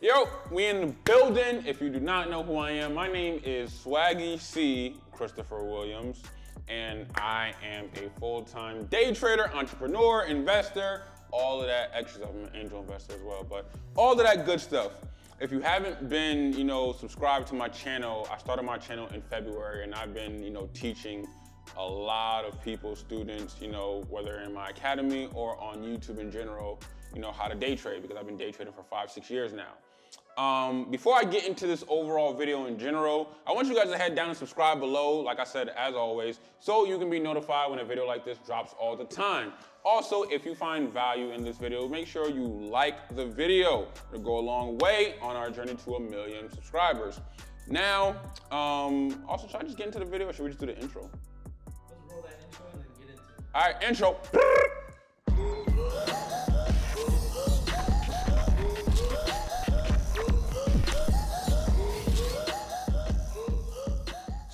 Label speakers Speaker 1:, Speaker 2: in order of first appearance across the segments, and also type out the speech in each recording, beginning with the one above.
Speaker 1: Yo, we in the building. If you do not know who I am, my name is Swaggy C. Christopher Williams, and I am a full-time day trader, entrepreneur, investor, all of that extra stuff. I'm an angel investor as well, but all of that good stuff. If you haven't been, subscribed to my channel, I started my channel in February, and I've been, teaching a lot of people, students, whether in my academy or on YouTube in general, how to day trade, because I've been day trading for 5-6 years now. Before I get into this overall video in general, I want you guys to head down and subscribe below, like I said, as always, so you can be notified when a video like this drops all the time. Also, if you find value in this video, make sure you like the video. It'll go a long way on our journey to 1 million subscribers. Now, also, should I just get into the video, or should we just do the intro?
Speaker 2: Let's roll that intro and then get into it.
Speaker 1: All right, intro.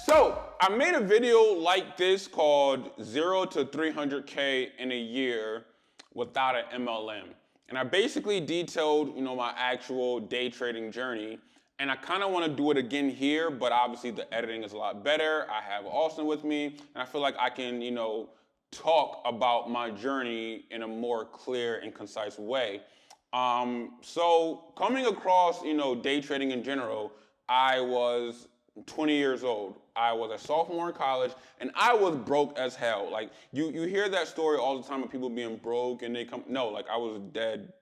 Speaker 1: So, I made a video like this called 0 to 300K in a year without an MLM. And I basically detailed, my actual day trading journey. And I kind of want to do it again here, but obviously the editing is a lot better. I have Austin with me, and I feel like I can, talk about my journey in a more clear and concise way. So coming across, day trading in general, I was 20 years old. I was a sophomore in college, and I was broke as hell. Like, you hear that story all the time of people being broke, and I was dead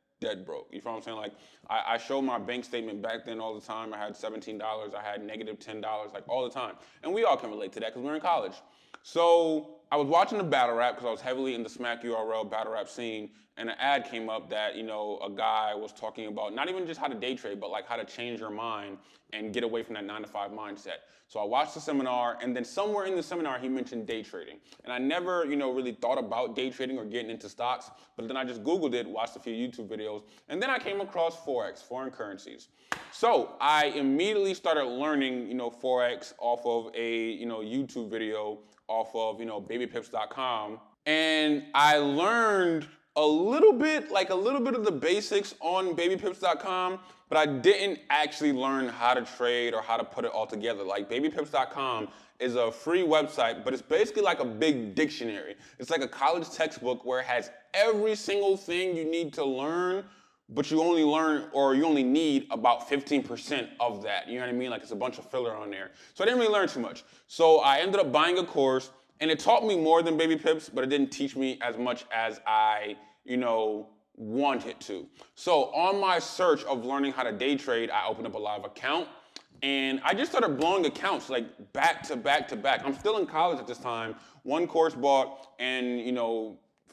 Speaker 1: broke. You feel what I'm saying? Like, I show my bank statement back then all the time. I had $17, I had negative $10, like all the time. And we all can relate to that because we're in college. So I was watching the battle rap because I was heavily in the Smack URL battle rap scene, and an ad came up that, a guy was talking about not even just how to day trade, but like how to change your mind and get away from that 9-to-5 mindset. So I watched the seminar, and then somewhere in the seminar, he mentioned day trading. And I never, really thought about day trading or getting into stocks, but then I just Googled it, watched a few YouTube videos, and then I came across Forex, foreign currencies. So I immediately started learning, Forex off of a, YouTube video off of, babypips.com. And I learned a little bit of the basics on babypips.com, but I didn't actually learn how to trade or how to put it all together. Like, babypips.com is a free website, but it's basically like a big dictionary. It's like a college textbook where it has every single thing you need to learn, but you only need about 15% of that. You know what I mean? Like, it's a bunch of filler on there. So I didn't really learn too much. So I ended up buying a course, and it taught me more than Baby Pips, but it didn't teach me as much as I, wanted to. So on my search of learning how to day trade, I opened up a live account, and I just started blowing accounts like back to back to back. I'm still in college at this time. One course bought, and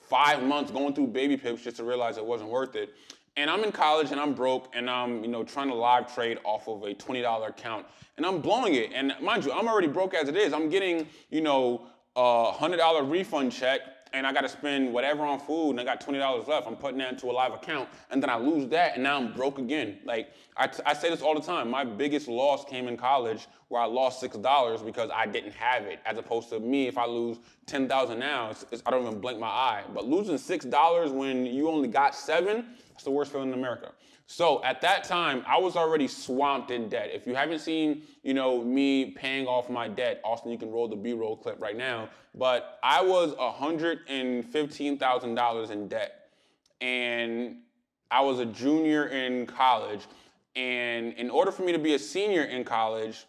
Speaker 1: 5 months going through Baby Pips just to realize it wasn't worth it. And I'm in college, and I'm broke, and I'm trying to live trade off of a $20 account, and I'm blowing it. And mind you, I'm already broke as it is. I'm getting a $100 refund check, and I got to spend whatever on food, and I got $20 left. I'm putting that into a live account, and then I lose that, and now I'm broke again. Like, I say this all the time. My biggest loss came in college, where I lost $6 because I didn't have it, as opposed to me, if I lose $10,000 now, I don't even blink my eye. But losing $6 when you only got $7, that's the worst feeling in America. So at that time, I was already swamped in debt. If you haven't seen, me paying off my debt, Austin, you can roll the B-roll clip right now. But I was $115,000 in debt, and I was a junior in college. And in order for me to be a senior in college,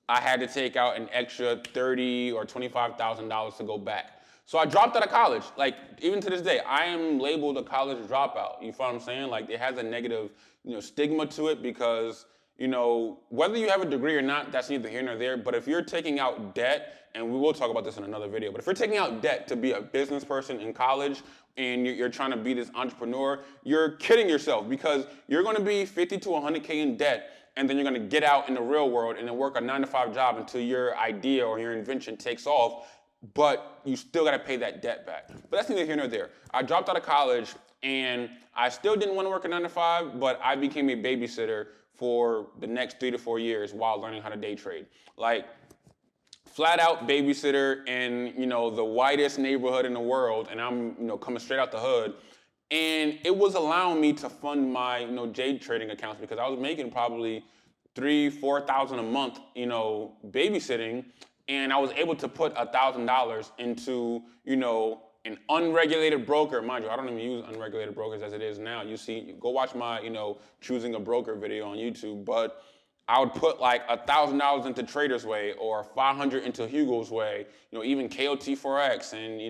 Speaker 1: I had to take out an extra $30,000 or $25,000 to go back. So I dropped out of college. Like, even to this day, I am labeled a college dropout. You feel what I'm saying? Like, it has a negative, stigma to it because, whether you have a degree or not, that's neither here nor there. But if you're taking out debt, and we will talk about this in another video, but if you're taking out debt to be a business person in college and you're trying to be this entrepreneur, you're kidding yourself, because you're going to be 50 to 100K in debt, and then you're going to get out in the real world and then work a 9-to-5 job until your idea or your invention takes off. But you still got to pay that debt back. But that's neither here nor there. I dropped out of college, and I still didn't want to work a 9-to-5, but I became a babysitter for the next 3 to 4 years while learning how to day trade. Like, flat out babysitter in, the whitest neighborhood in the world, and I'm, coming straight out the hood. And it was allowing me to fund my, day trading accounts because I was making probably 3,000-4,000 a month, babysitting, and I was able to put $1,000 into, an unregulated broker. Mind you, I don't even use unregulated brokers as it is now. Go watch my, choosing a broker video on YouTube, but I would put like $1,000 into Trader's Way or 500 into Hugo's Way, even KOT Forex, and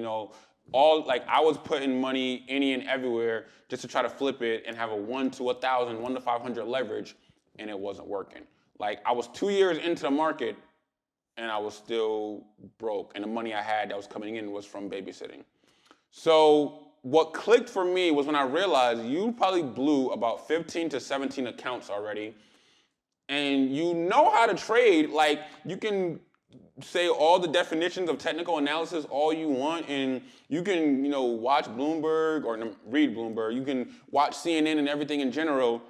Speaker 1: I was putting money any and everywhere just to try to flip it and have a 1 to 1,000, 1 to 500 leverage, and it wasn't working. Like I was 2 years into the market and I was still broke, and the money I had that was coming in was from babysitting. So what clicked for me was when I realized you probably blew about 15 to 17 accounts already, and you know how to trade. Like you can say all the definitions of technical analysis all you want, and you can watch Bloomberg or read Bloomberg. You can watch CNN and everything in general.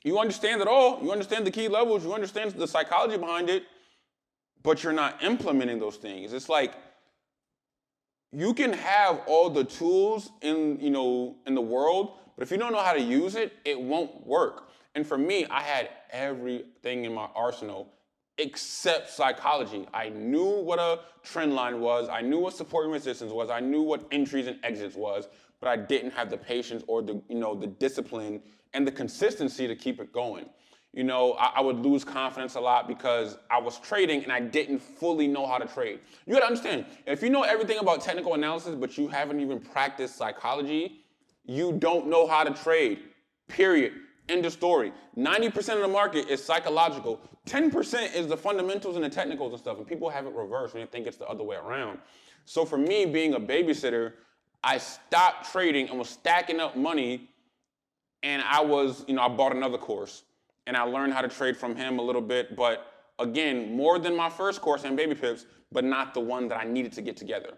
Speaker 1: You understand it all. You understand the key levels. You understand the psychology behind it, but you're not implementing those things. It's like you can have all the tools in the world, but if you don't know how to use it, it won't work. And for me, I had everything in my arsenal except psychology. I knew what a trend line was. I knew what support and resistance was. I knew what entries and exits was, but I didn't have the patience or the discipline and the consistency to keep it going. I would lose confidence a lot because I was trading and I didn't fully know how to trade. You gotta understand, if you know everything about technical analysis, but you haven't even practiced psychology, you don't know how to trade, period. End of story. 90% of the market is psychological. 10% is the fundamentals and the technicals and stuff, and people have it reversed and they think it's the other way around. So for me, being a babysitter, I stopped trading and was stacking up money, and I bought another course, and I learned how to trade from him a little bit, but again, more than my first course in Baby Pips, but not the one that I needed to get together.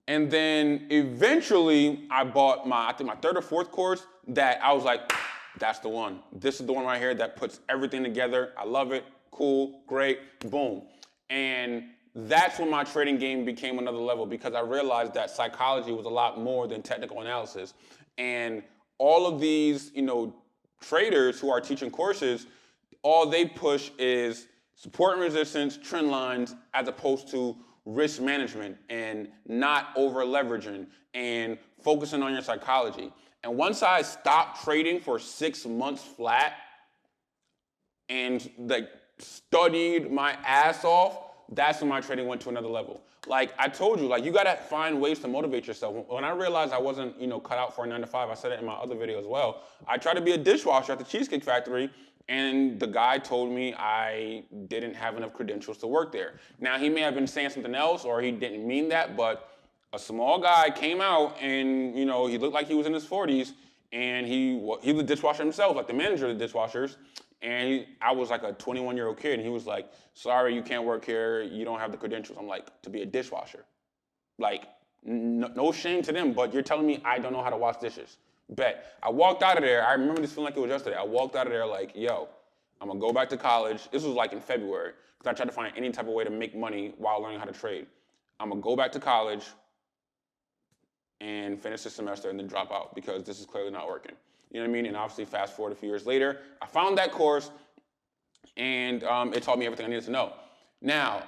Speaker 1: And then eventually I bought my third or fourth course that I was like, that's the one. This is the one right here that puts everything together. I love it. Cool, great, boom. And that's when my trading game became another level because I realized that psychology was a lot more than technical analysis. And all of these, traders who are teaching courses, all they push is support and resistance, trend lines, as opposed to risk management and not over leveraging and focusing on your psychology. And once I stopped trading for 6 months flat and studied my ass off, that's when my trading went to another level. Like I told you, you gotta find ways to motivate yourself. When I realized I wasn't, cut out for a 9 to 5, I said it in my other video as well. I tried to be a dishwasher at the Cheesecake Factory, and the guy told me I didn't have enough credentials to work there. Now, he may have been saying something else, or he didn't mean that, but a small guy came out and, he looked like he was in his 40s, and he was a dishwasher himself, like the manager of the dishwashers, and I was like a 21-year-old kid, and he was like, sorry, you can't work here, you don't have the credentials. I'm like, to be a dishwasher? Like, no shame to them, but you're telling me I don't know how to wash dishes. Bet. I walked out of there, I remember this feeling like it was yesterday. I walked out of there like, yo, I'm gonna go back to college. This was like in February, because I tried to find any type of way to make money while learning how to trade. I'm gonna go back to college and finish the semester and then drop out because this is clearly not working. You know what I mean? And obviously fast forward a few years later, I found that course and it taught me everything I needed to know. Now,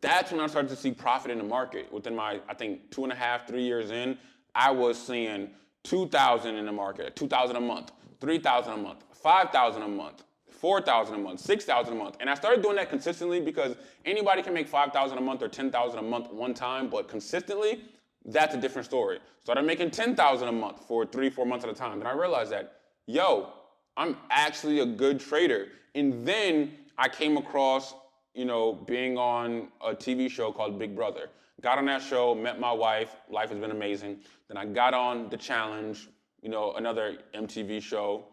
Speaker 1: that's when I started to see profit in the market. Within my, 2.5, 3 years in, I was seeing 2,000 in the market, 2,000 a month, 3,000 a month, 5,000 a month, 4,000 a month, 6,000 a month. And I started doing that consistently because anybody can make 5,000 a month or 10,000 a month one time, but consistently, that's a different story. Started making 10,000 a month for 3-4 months at a time. And I realized that, yo, I'm actually a good trader. And then I came across, being on a TV show called Big Brother. Got on that show, met my wife, life has been amazing. Then I got on The Challenge, another MTV show.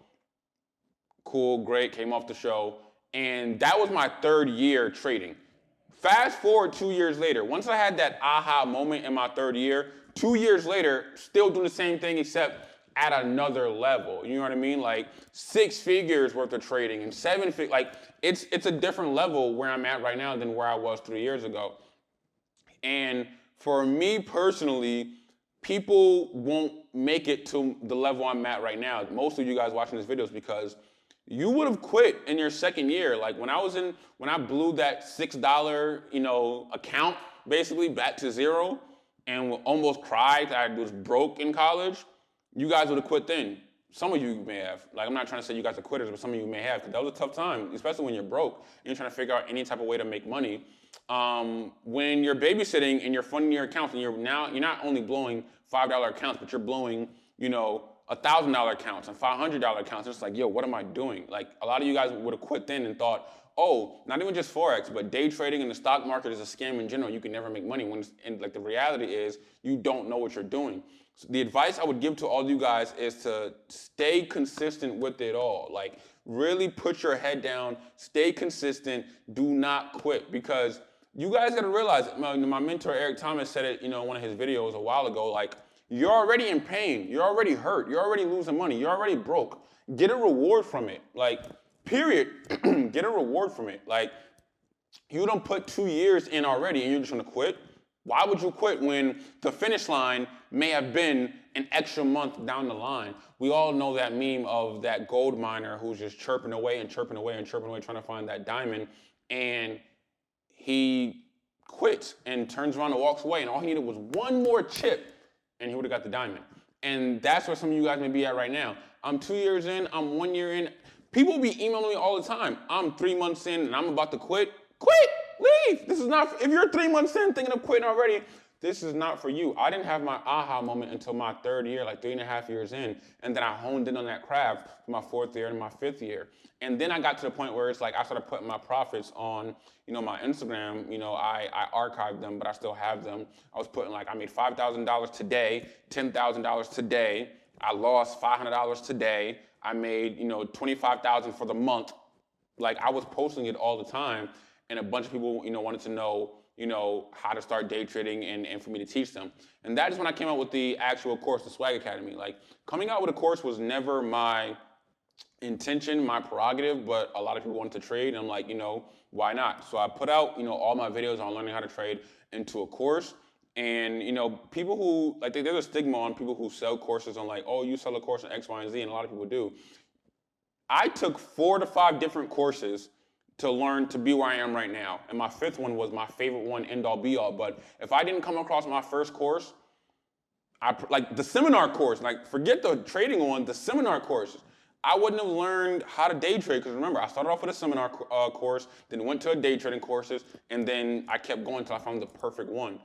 Speaker 1: Cool, great, came off the show. And that was my 3rd year trading. Fast forward 2 years later, once I had that aha moment in my 3rd year, 2 years later, still doing the same thing except at another level. You know what I mean? Like 6 figures worth of trading and 7 figures. Like it's a different level where I'm at right now than where I was 3 years ago. And for me personally, people won't make it to the level I'm at right now. Most of you guys watching this video is because you would have quit in your second year. Like when I blew that $6, account basically back to zero and almost cried that I was broke in college, you guys would have quit then. Some of you may have. Like, I'm not trying to say you guys are quitters, but some of you may have, because that was a tough time, especially when you're broke and you're trying to figure out any type of way to make money. When you're babysitting and you're funding your accounts and you're not only blowing $5 accounts, but you're blowing, $1,000 accounts and $500 accounts. It's like, yo, what am I doing? Like, a lot of you guys would have quit then and thought, oh, not even just Forex, but day trading and the stock market is a scam in general. You can never make money. And the reality is you don't know what you're doing. So the advice I would give to all of you guys is to stay consistent with it all. Like, really put your head down, stay consistent, do not quit, because you guys gotta realize, my mentor Eric Thomas said it, in one of his videos a while ago, like, you're already in pain, you're already hurt, you're already losing money, you're already broke. Get a reward from it, like, period. Get a reward from it. Like, you don't put 2 years in already and you're just gonna quit. Why would you quit when the finish line may have been an extra month down the line? We all know that meme of that gold miner who's just chirping away and chirping away and chirping away trying to find that diamond, and he quits and turns around and walks away, and all he needed was one more chip and he would have got the diamond. And that's where some of you guys may be at right now. I'm 2 years in, I'm 1 year in. People be emailing me all the time. I'm 3 months in and I'm about to quit. Quit! Leave! This is not, if you're 3 months in thinking of quitting already, this is not for you. I didn't have my aha moment until my third year, like 3.5 years in, and then I honed in on that craft for my fourth year and my fifth year. And then I got to the point where it's like I started putting my profits on, my Instagram. I archived them, but I still have them. I was putting I made $5,000 today, $10,000 today. I lost $500 today. I made, $25,000 for the month. Like, I was posting it all the time, and a bunch of people, wanted to know, how to start day trading and for me to teach them. And that is when I came out with the actual course, the Swag Academy. Like, coming out with a course was never my intention, my prerogative, but a lot of people wanted to trade, and I'm like, why not? So I put out, all my videos on learning how to trade into a course. And, people who, there's a stigma on people who sell courses on oh, you sell a course on X, Y, and Z, and a lot of people do. I took 4 to 5 different courses to learn to be where I am right now. And my fifth one was my favorite one, end all be all. But if I didn't come across my first course, the seminar course, forget the trading one, the seminar course, I wouldn't have learned how to day trade. Because remember, I started off with a seminar course, then went to a day trading courses, and then I kept going until I found the perfect one.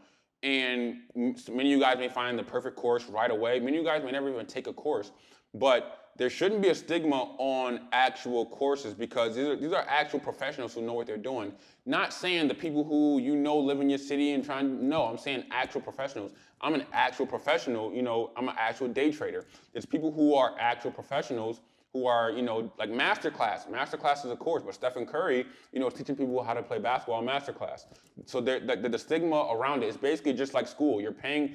Speaker 1: And many of you guys may find the perfect course right away. Many of you guys may never even take a course. But there shouldn't be a stigma on actual courses, because these are actual professionals who know what they're doing. Not saying the people who live in your city and no, I'm saying actual professionals. I'm an actual professional, I'm an actual day trader. There's people who are actual professionals who are, masterclass. Masterclass is a course, but Stephen Curry, is teaching people how to play basketball in masterclass. So the stigma around it is basically just like school. You're paying.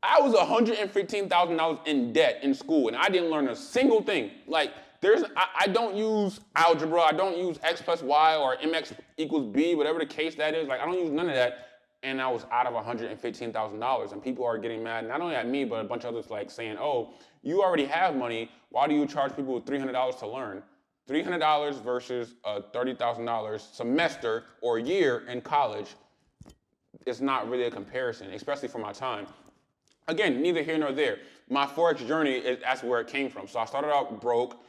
Speaker 1: I was $115,000 in debt in school, and I didn't learn a single thing. I don't use algebra, I don't use X plus Y or MX equals B, whatever the case that is. I don't use none of that, and I was out of $115,000. And people are getting mad, not only at me, but a bunch of others saying, oh, you already have money, why do you charge people $300 to learn? $300 versus a $30,000 semester or year in college is not really a comparison, especially for my time. Again, neither here nor there. My Forex journey, that's where it came from. So I started out broke,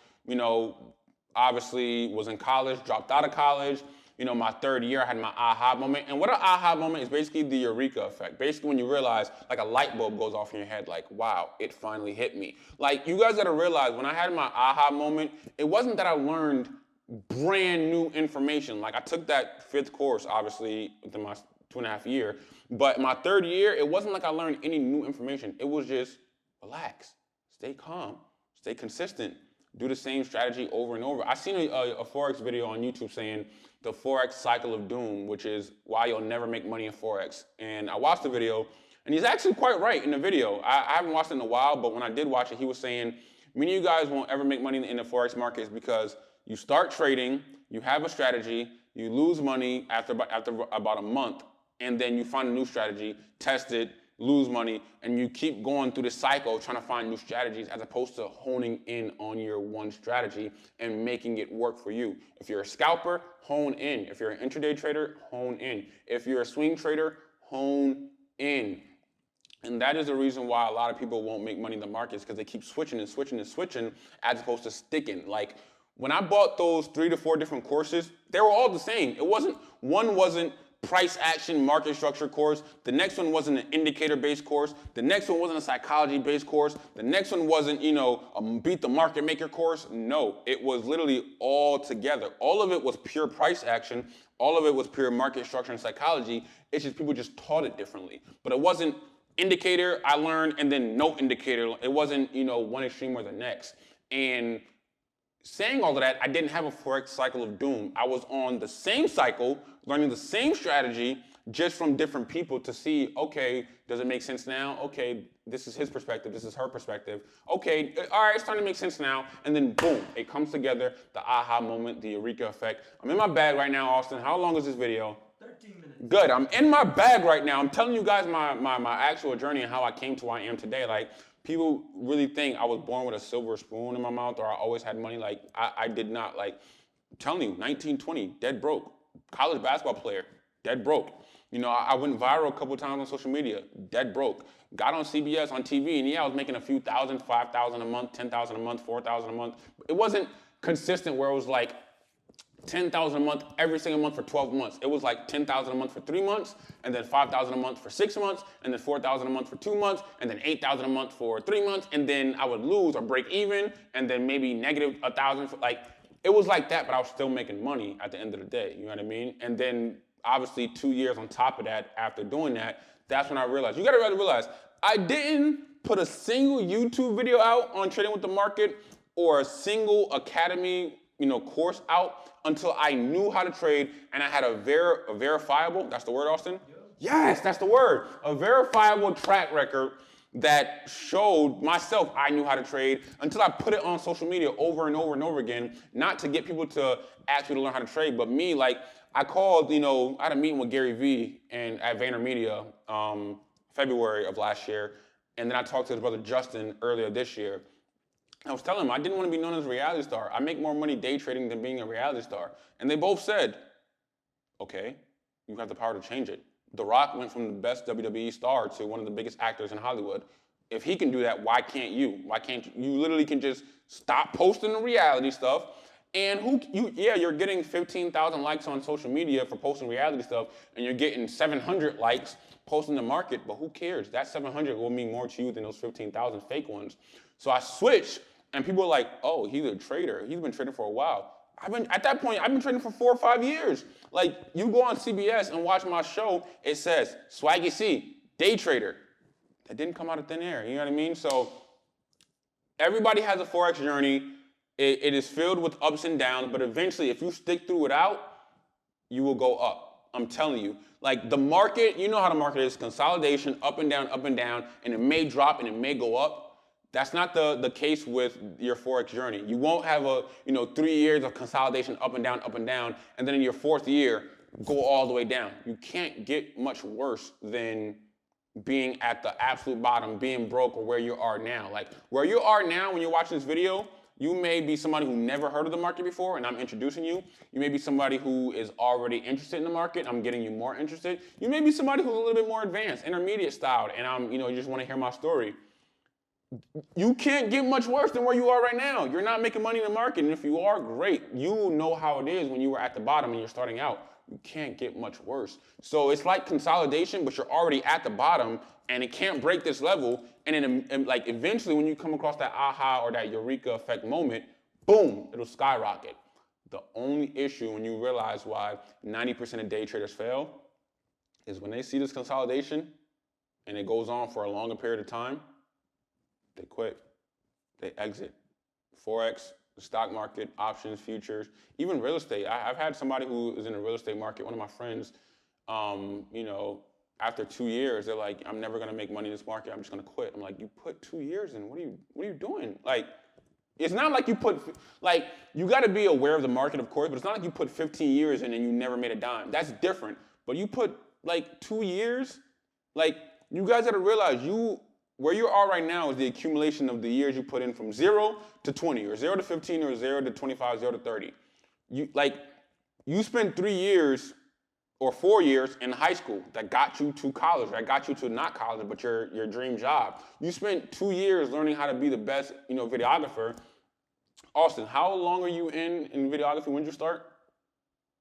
Speaker 1: obviously was in college, dropped out of college. My third year, I had my aha moment. And what an aha moment is basically the eureka effect. Basically when you realize, a light bulb goes off in your head, wow, it finally hit me. You guys gotta realize, when I had my aha moment, it wasn't that I learned brand new information. I took that 5th course, obviously, within my 2.5 year. But my third year, it wasn't like I learned any new information. It was just relax, stay calm, stay consistent, do the same strategy over and over. I seen a Forex video on YouTube saying the Forex cycle of doom, which is why you'll never make money in Forex. And I watched the video, and he's actually quite right in the video. I haven't watched it in a while, but when I did watch it, he was saying, many of you guys won't ever make money in the Forex market is because you start trading, you have a strategy, you lose money after about a month, and then you find a new strategy, test it, lose money, and you keep going through this cycle trying to find new strategies as opposed to honing in on your one strategy and making it work for you. If you're a scalper, hone in. If you're an intraday trader, hone in. If you're a swing trader, hone in. And that is the reason why a lot of people won't make money in the markets, because they keep switching and switching and switching as opposed to sticking. Like when I bought those 3 to 4 different courses, they were all the same. One wasn't price action market structure course. The next one wasn't an indicator-based course. The next one wasn't a psychology-based course. The next one wasn't, a beat the market maker course. No, it was literally all together. All of it was pure price action. All of it was pure market structure and psychology. It's just people just taught it differently. But it wasn't indicator I learned and then no indicator. It wasn't, one extreme or the next. And saying all of that, I didn't have a forex cycle of doom. I was on the same cycle, learning the same strategy, just from different people to see, okay, does it make sense now? Okay, this is his perspective, this is her perspective. Okay, all right, it's starting to make sense now. And then boom, it comes together, the aha moment, the eureka effect. I'm in my bag right now, Austin. How long is this video?
Speaker 2: 13 minutes.
Speaker 1: Good, I'm in my bag right now. I'm telling you guys my actual journey and how I came to where I am today. Like, people really think I was born with a silver spoon in my mouth or I always had money. Like, I did not. Like, I'm telling you, 1920, dead broke. College basketball player, dead broke. I went viral a couple times on social media, dead broke. Got on CBS, on TV, and yeah, I was making a few thousand, 5,000 a month, 10,000 a month, 4,000 a month. It wasn't consistent where it was like 10,000 a month every single month for 12 months. It was like 10,000 a month for 3 months, and then 5,000 a month for 6 months, and then 4,000 a month for 2 months, and then 8,000 a month for 3 months, and then I would lose or break even, and then maybe negative 1,000. It was like that, but I was still making money at the end of the day. You know what I mean? And then obviously 2 years on top of that, after doing that, that's when I realized. You gotta really realize, I didn't put a single YouTube video out on trading with the market or a single academy, course out until I knew how to trade and I had a verifiable, that's the word, Austin? Yes, that's the word. A verifiable track record that showed myself I knew how to trade until I put it on social media over and over and over again, not to get people to ask me to learn how to trade, but me, like, I called, I had a meeting with Gary Vee at VaynerMedia February of last year, and then I talked to his brother Justin earlier this year. I was telling him I didn't want to be known as a reality star. I make more money day trading than being a reality star. And they both said, okay, you have the power to change it. The Rock went from the best WWE star to one of the biggest actors in Hollywood. If he can do that, why can't you? Why can't you? You literally can just stop posting the reality stuff. And you're getting 15,000 likes on social media for posting reality stuff, and you're getting 700 likes posting the market, but who cares? That 700 will mean more to you than those 15,000 fake ones. So I switched, and people are like, oh, he's a trader. He's been trading for a while. At that point, I've been trading for 4 or 5 years. Like, you go on CBS and watch my show, it says, Swaggy C, day trader. That didn't come out of thin air, you know what I mean? So everybody has a Forex journey. It is filled with ups and downs, but eventually, if you stick through it out, you will go up. I'm telling you. Like, the market, you know how the market is, consolidation, up and down, and it may drop and it may go up. That's not the case with your Forex journey. You won't have 3 years of consolidation up and down, and then in your 4th year, go all the way down. You can't get much worse than being at the absolute bottom, being broke, or where you are now. Like, where you are now when you're watching this video, you may be somebody who never heard of the market before, and I'm introducing you. You may be somebody who is already interested in the market. I'm getting you more interested. You may be somebody who's a little bit more advanced, intermediate styled, and you just want to hear my story. You can't get much worse than where you are right now. You're not making money in the market, and if you are, great. You know how it is when you were at the bottom and you're starting out. You can't get much worse. So it's like consolidation, but you're already at the bottom, and it can't break this level. And then, like, eventually, when you come across that aha or that eureka effect moment, boom, it'll skyrocket. The only issue when you realize why 90% of day traders fail is when they see this consolidation and it goes on for a longer period of time, they quit, they exit. Forex, the stock market, options, futures, even real estate. I've had somebody who is in the real estate market, one of my friends, after 2 years, they're like, I'm never gonna make money in this market, I'm just gonna quit. I'm like, you put 2 years in, what are you doing? Like, it's not like you gotta be aware of the market, of course, but it's not like you put 15 years in and you never made a dime. That's different. But you put like 2 years, like, you guys gotta realize where you are right now is the accumulation of the years you put in from 0 to 20, or 0 to 15, or 0 to 25, 0 to 30. You spent 3 years or 4 years in high school that got you to college, that got you to not college, but your dream job. You spent 2 years learning how to be the best, videographer. Austin, how long are you in videography? When did you start?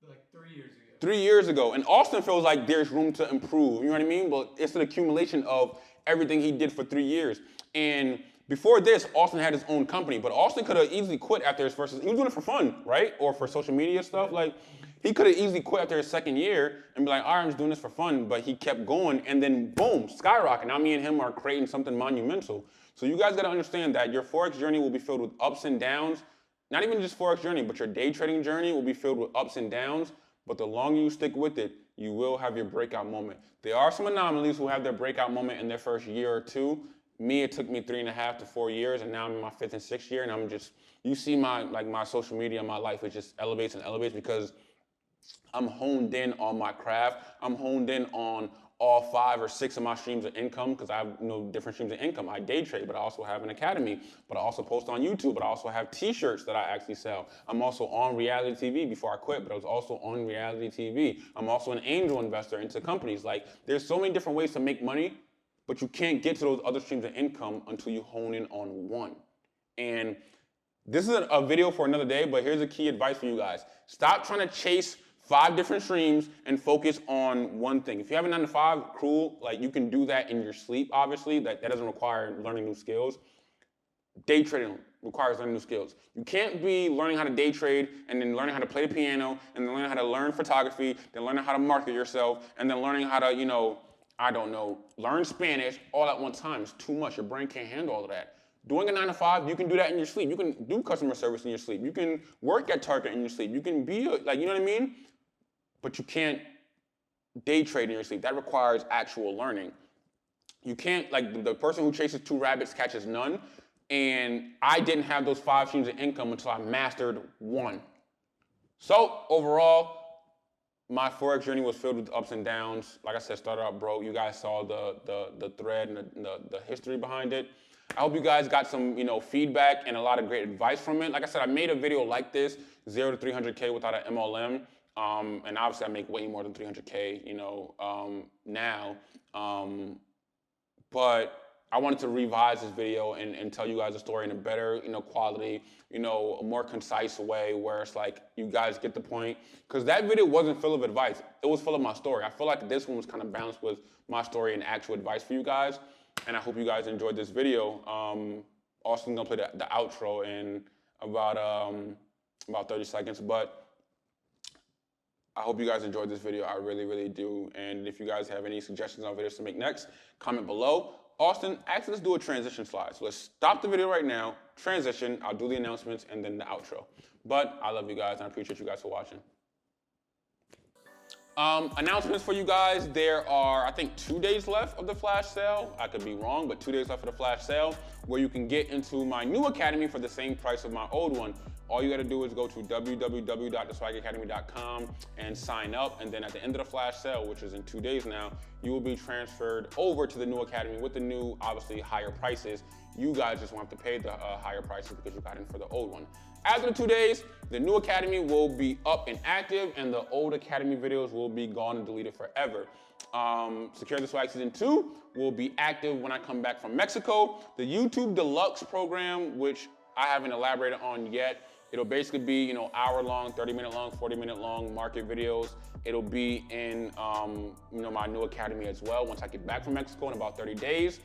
Speaker 2: Like 3 years ago.
Speaker 1: 3 years ago. And Austin feels like there's room to improve, you know what I mean? But it's an accumulation of everything he did for 3 years. And before this, Austin had his own company, but Austin could have easily quit after his first, he was doing it for fun, right? Or for social media stuff. Like, he could have easily quit after his second year and be like, all right, I'm just doing this for fun, but he kept going, and then boom, skyrocket. Now me and him are creating something monumental. So you guys gotta understand that your Forex journey will be filled with ups and downs. Not even just Forex journey, but your day trading journey will be filled with ups and downs. But the longer you stick with it, you will have your breakout moment. There are some anomalies who have their breakout moment in their first year or two. Me, it took me 3.5 to 4 years, and now I'm in my 5th and 6th year, and I'm just, you see my social media, my life, it just elevates and elevates because I'm honed in on my craft. I'm honed in on all 5 or 6 of my streams of income because I have different streams of income. I day trade, but I also have an academy, but I also post on YouTube, but I also have t-shirts that I actually sell. I'm also on reality TV before I quit, but I was also on reality TV. I'm also an angel investor into companies. Like, there's so many different ways to make money, but you can't get to those other streams of income until you hone in on one. And this is a video for another day, but here's a key advice for you guys. Stop trying to chase 5 different streams and focus on one thing. If you have a 9 to 5, cool, like you can do that in your sleep, obviously. That doesn't require learning new skills. Day trading requires learning new skills. You can't be learning how to day trade and then learning how to play the piano and then learning how to learn photography, then learning how to market yourself, and then learning how to, learn Spanish all at one time. It's too much. Your brain can't handle all of that. Doing a 9 to 5, you can do that in your sleep. You can do customer service in your sleep. You can work at Target in your sleep. You can be, you know what I mean? But you can't day trade in your sleep. That requires actual learning. You can't, the person who chases 2 rabbits catches none. And I didn't have those 5 streams of income until I mastered 1. So overall, my Forex journey was filled with ups and downs. Like I said, started out broke. You guys saw the thread and the history behind it. I hope you guys got some, feedback and a lot of great advice from it. Like I said, I made a video like this, 0 to 300K without an MLM. And obviously I make way more than 300K, now. But I wanted to revise this video and tell you guys a story in a better, quality, a more concise way where it's like you guys get the point. Because that video wasn't full of advice. It was full of my story. I feel like this one was kind of balanced with my story and actual advice for you guys. And I hope you guys enjoyed this video. Austin's gonna play the outro in about 30 seconds. But I hope you guys enjoyed this video. I really, really do. And if you guys have any suggestions on videos to make next, comment below. Austin, actually, let's do a transition slide. So let's stop the video right now, transition, I'll do the announcements, and then the outro. But I love you guys, and I appreciate you guys for watching. Announcements for you guys. There are, I think, 2 days left of the flash sale. I could be wrong, but 2 days left of the flash sale where you can get into my new academy for the same price of my old one. All you gotta do is go to www.theswaggyacademy.com and sign up. And then at the end of the flash sale, which is in 2 days now, you will be transferred over to the new academy with the new, obviously, higher prices. You guys just won't have to pay the higher prices because you got in for the old one. After the 2 days, the new academy will be up and active, and the old academy videos will be gone and deleted forever. Secure the Swag Season 2 will be active when I come back from Mexico. The YouTube Deluxe program, which I haven't elaborated on yet, it'll basically be, hour-long, 30-minute long, 40-minute long market videos. It'll be in, my new academy as well once I get back from Mexico in about 30 days.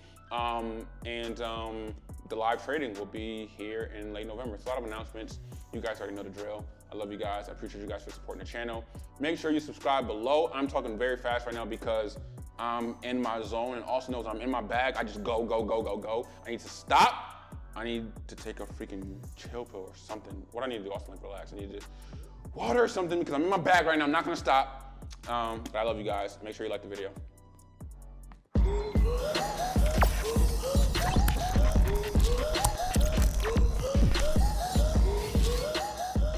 Speaker 1: The live trading will be here in late November. It's a lot of announcements. You guys already know the drill. I love you guys. I appreciate you guys for supporting the channel. Make sure you subscribe below. I'm talking very fast right now because I'm in my zone, and also knows I'm in my bag. I just go, go, go, go, go. I need to stop. I need to take a freaking chill pill or something. What I need to do, also, relax. I need to water or something because I'm in my bag right now. I'm not gonna stop. But I love you guys. Make sure you like the video.